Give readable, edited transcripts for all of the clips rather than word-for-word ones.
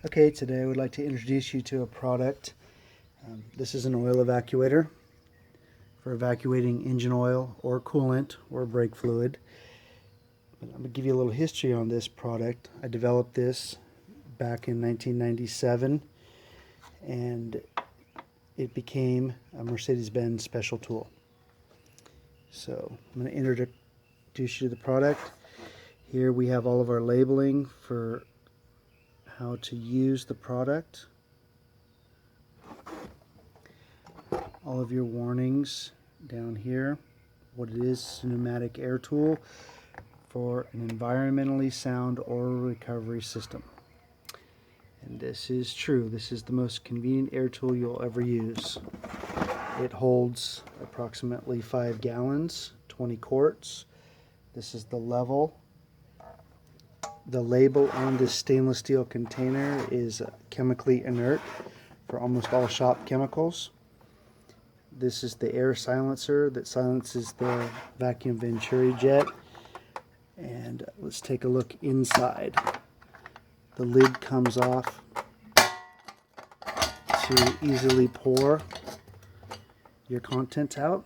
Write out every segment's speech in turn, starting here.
Okay, today I would like to introduce you to a product. This is an oil evacuator for evacuating engine oil or coolant or brake fluid. But I'm going to give you a little history on this product. I developed this back in 1997 and it became a Mercedes-Benz special tool. So I'm going to introduce you to the product. Here we have all of our labeling for how to use the product. All of your warnings down here. What it is, a pneumatic air tool for an environmentally sound oil recovery system. And this is true. This is the most convenient air tool you'll ever use. It holds approximately 5 gallons, 20 quarts. This is the level. The label on this stainless steel container is chemically inert for almost all shop chemicals. This is the air silencer that silences the vacuum venturi jet. And let's take a look inside. The lid comes off to easily pour your contents out.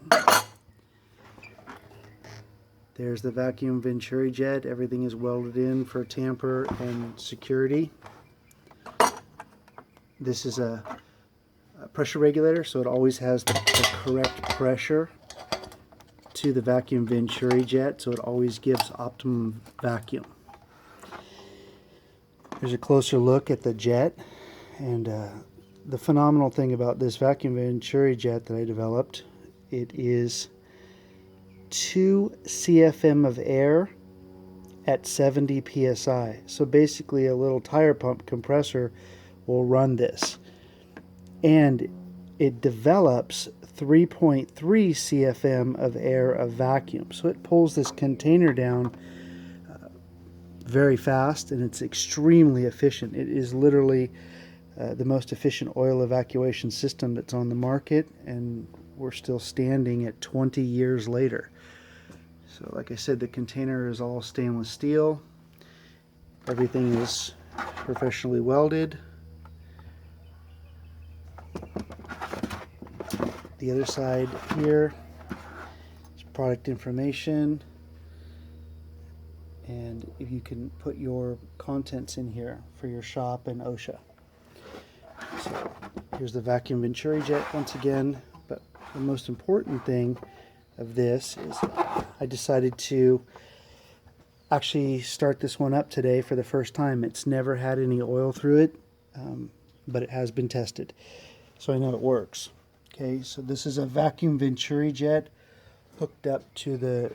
There's the vacuum venturi jet. Everything is welded in for tamper and security. This is a pressure regulator, so it always has the correct pressure to the vacuum venturi jet, so it always gives optimum vacuum. Here's a closer look at the jet, and the phenomenal thing about this vacuum venturi jet that I developed, it is 2 CFM of air at 70 psi. So basically a little tire pump compressor will run this. And it develops 3.3 CFM of air of vacuum. So it pulls this container down very fast, and it's extremely efficient. It is literally the most efficient oil evacuation system that's on the market, and we're still standing at 20 years later. So like I said, the container is all stainless steel. Everything is professionally welded. The other side here is product information, and if you can put your contents in here for your shop and OSHA. So here's the vacuum venturi jet once again, but the most important thing of this is I decided to actually start this one up today for the first time. It's never had any oil through it, but it has been tested, so I know it works. Okay, so this is a vacuum venturi jet hooked up to the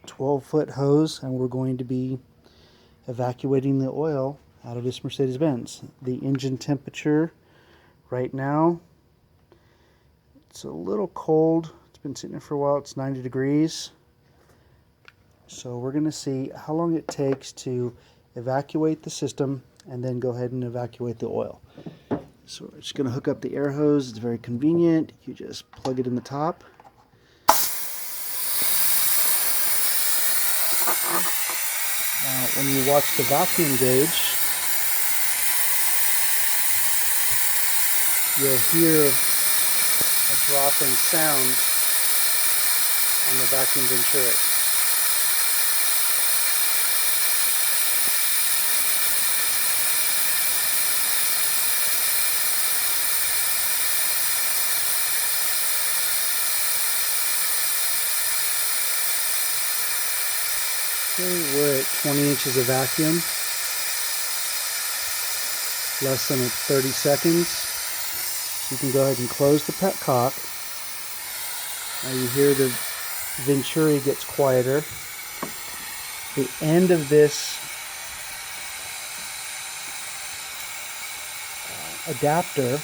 12-foot hose, and we're going to be evacuating the oil out of this Mercedes-Benz. The engine temperature right now, it's a little cold. It's been sitting there for a while. It's 90 degrees. So we're going to see how long it takes to evacuate the system and then go ahead and evacuate the oil. So we're just going to hook up the air hose. It's very convenient. You just plug it in the top. Now when you watch the vacuum gauge, you'll hear a drop in sound on the vacuum venturi. Okay, we're at 20 inches of vacuum, less than 30 seconds. You can go ahead and close the petcock. Now you hear the venturi gets quieter. The end of this adapter,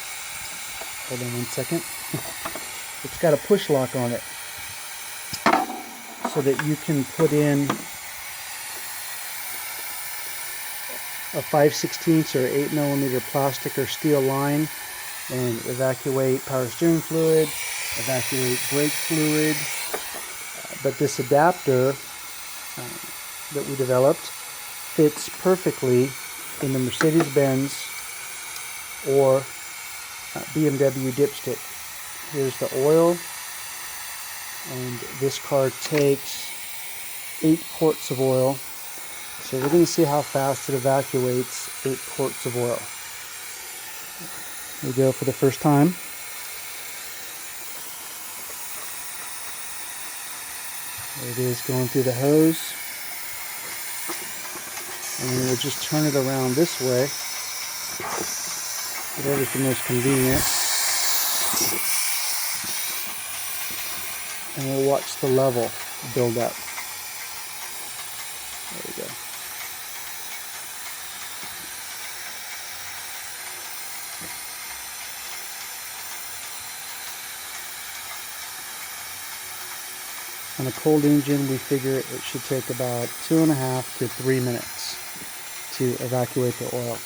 hold on one second, it's got a push lock on it so that you can put in a 5/16 or 8 millimeter plastic or steel line and evacuate power steering fluid, evacuate brake fluid. But this adapter that we developed fits perfectly in the Mercedes-Benz or BMW dipstick. Here's the oil, and this car takes 8 quarts of oil. So we're going to see how fast it evacuates 8 quarts of oil. Here we go for the first time. There it is going through the hose. And then we'll just turn it around this way. Whatever's the most convenient. And we'll watch the level build up. There we go. On a cold engine, we figure it should take about 2.5 to 3 minutes to evacuate the oil.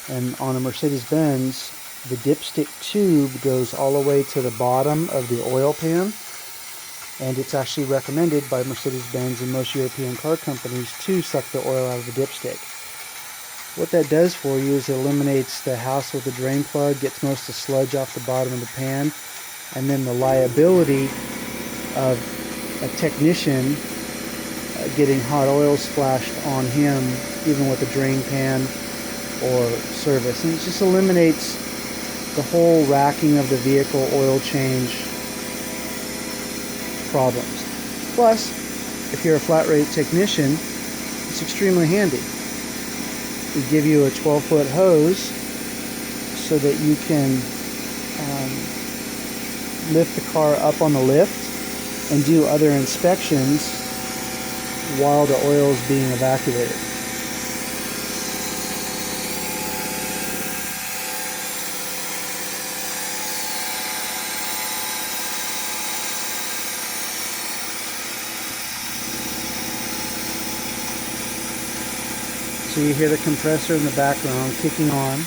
And on a Mercedes-Benz, the dipstick tube goes all the way to the bottom of the oil pan, and it's actually recommended by Mercedes-Benz and most European car companies to suck the oil out of the dipstick. What that does for you is it eliminates the hassle with the drain plug, gets most of the sludge off the bottom of the pan, and then the liability of a technician getting hot oil splashed on him, even with a drain pan or service. And it just eliminates the whole racking of the vehicle oil change problems. Plus, if you're a flat rate technician, it's extremely handy. We give you a 12-foot hose so that you can lift the car up on the lift and do other inspections while the oil is being evacuated. So you hear the compressor in the background kicking on.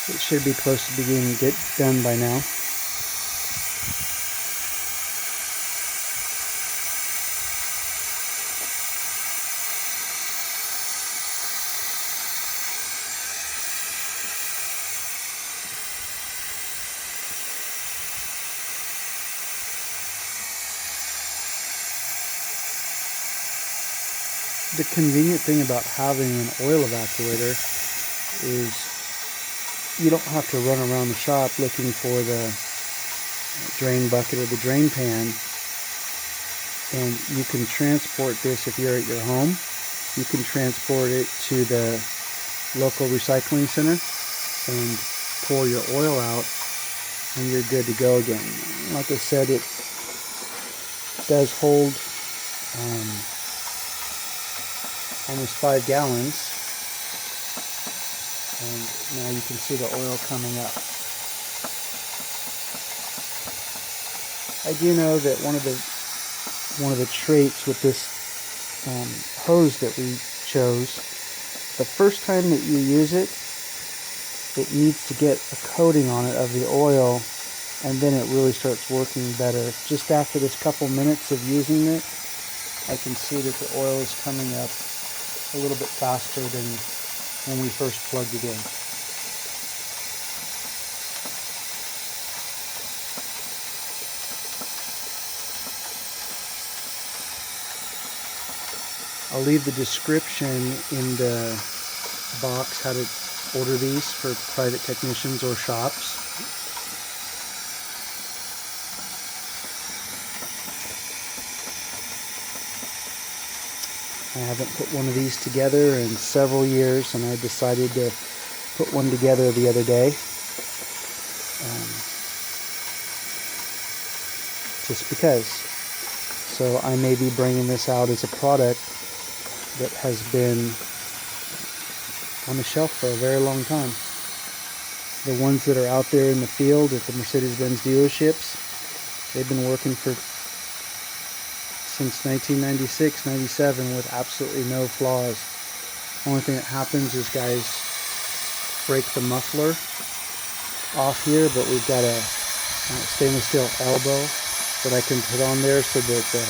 It should be close to beginning to get done by now. The convenient thing about having an oil evacuator is you don't have to run around the shop looking for the drain bucket or the drain pan, and you can transport this if you're at your home. You can transport it to the local recycling center and pour your oil out, and you're good to go again. Like I said, it does hold almost 5 gallons, and now you can see the oil coming up. I do know that one of the traits with this hose that we chose, the first time that you use it, it needs to get a coating on it of the oil, and then it really starts working better. Just after this couple minutes of using it, I can see that the oil is coming up a little bit faster than when we first plugged it in. I'll leave the description in the box how to order these for private technicians or shops. I haven't put one of these together in several years, and I decided to put one together the other day. Just because. So I may be bringing this out as a product that has been on the shelf for a very long time. The ones that are out there in the field at the Mercedes-Benz dealerships, they've been working since 1996, 97 with absolutely no flaws. Only thing that happens is guys break the muffler off here, but we've got a stainless steel elbow that I can put on there so that the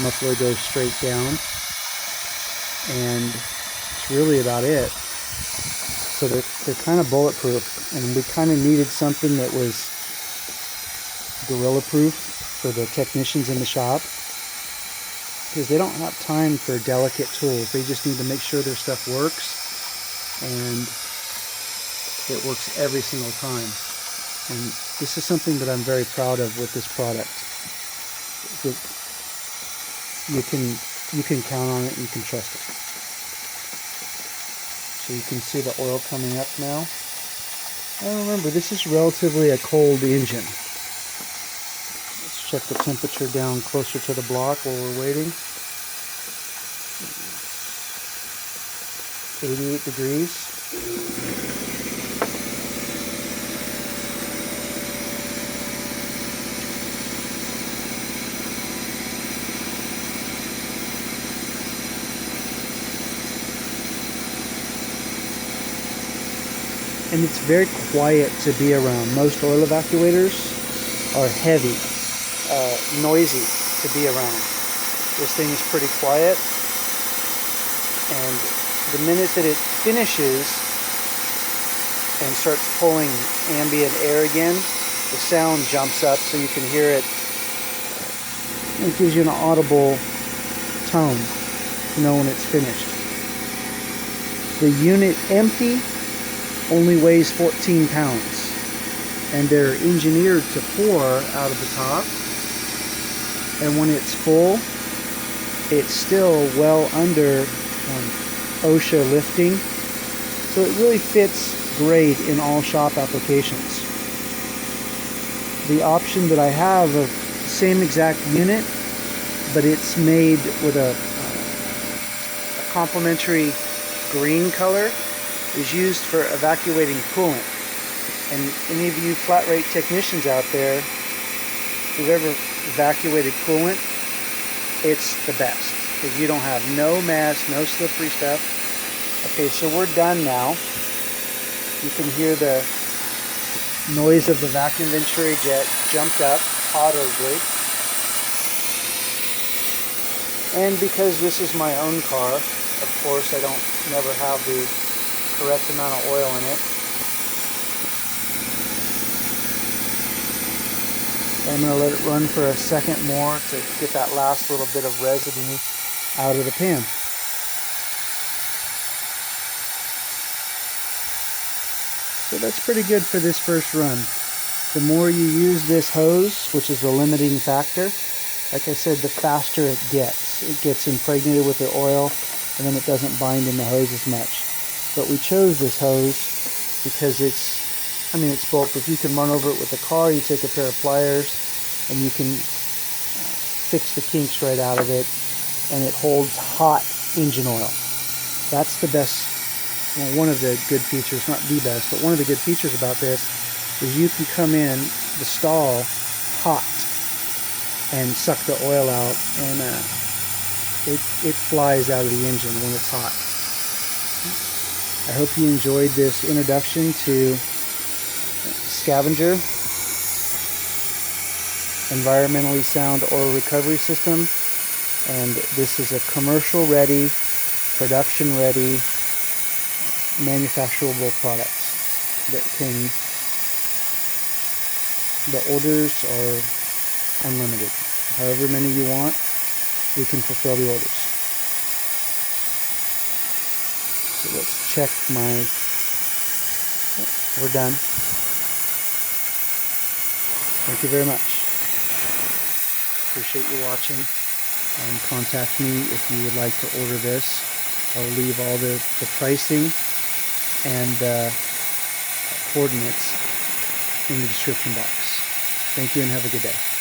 muffler goes straight down. And it's really about it. So they're kind of bulletproof, and we kind of needed something that was gorilla proof for the technicians in the shop, because they don't have time for delicate tools. They just need to make sure their stuff works, and it works every single time. And this is something that I'm very proud of with this product. You can count on it, and you can trust it. So you can see the oil coming up now. And remember, this is relatively a cold engine. Let's check the temperature down closer to the block while we're waiting. 88 degrees. And it's very quiet to be around. Most oil evacuators are heavy, noisy to be around. This thing is pretty quiet, and the minute that it finishes and starts pulling ambient air again, the sound jumps up so you can hear it. It gives you an audible tone to know when it's finished. The unit empty only weighs 14 pounds, and they're engineered to pour out of the top, and when it's full, it's still well under OSHA lifting, so it really fits great in all shop applications. The option that I have of the same exact unit, but it's made with a complementary green color, is used for evacuating coolant. And any of you flat rate technicians out there who've ever evacuated coolant, it's the best, because you don't have no mess, no slippery stuff. Okay, so we're done now. You can hear the noise of the vacuum venturi jet jumped up audibly. And because this is my own car, of course I don't never have the correct amount of oil in it. I'm going to let it run for a second more to get that last little bit of residue out of the pan. So that's pretty good for this first run. The more you use this hose, which is the limiting factor, like I said, the faster it gets. It gets impregnated with the oil, and then it doesn't bind in the hose as much. But we chose this hose because it's bulletproof. You can run over it with a car. You take a pair of pliers and you can fix the kinks right out of it, and it holds hot engine oil. That's the best, well, one of the good features, not the best, but one of the good features about this is you can come in the stall hot and suck the oil out, and it flies out of the engine when it's hot. I hope you enjoyed this introduction to Scavenger environmentally sound oil recovery system, and this is a commercial ready, production ready, manufacturable product that can, the orders are unlimited. However many you want, we can fulfill the orders. So let's check we're done. Thank you very much. Appreciate you watching, and contact me if you would like to order this. I'll leave all the pricing and coordinates in the description box. Thank you and have a good day.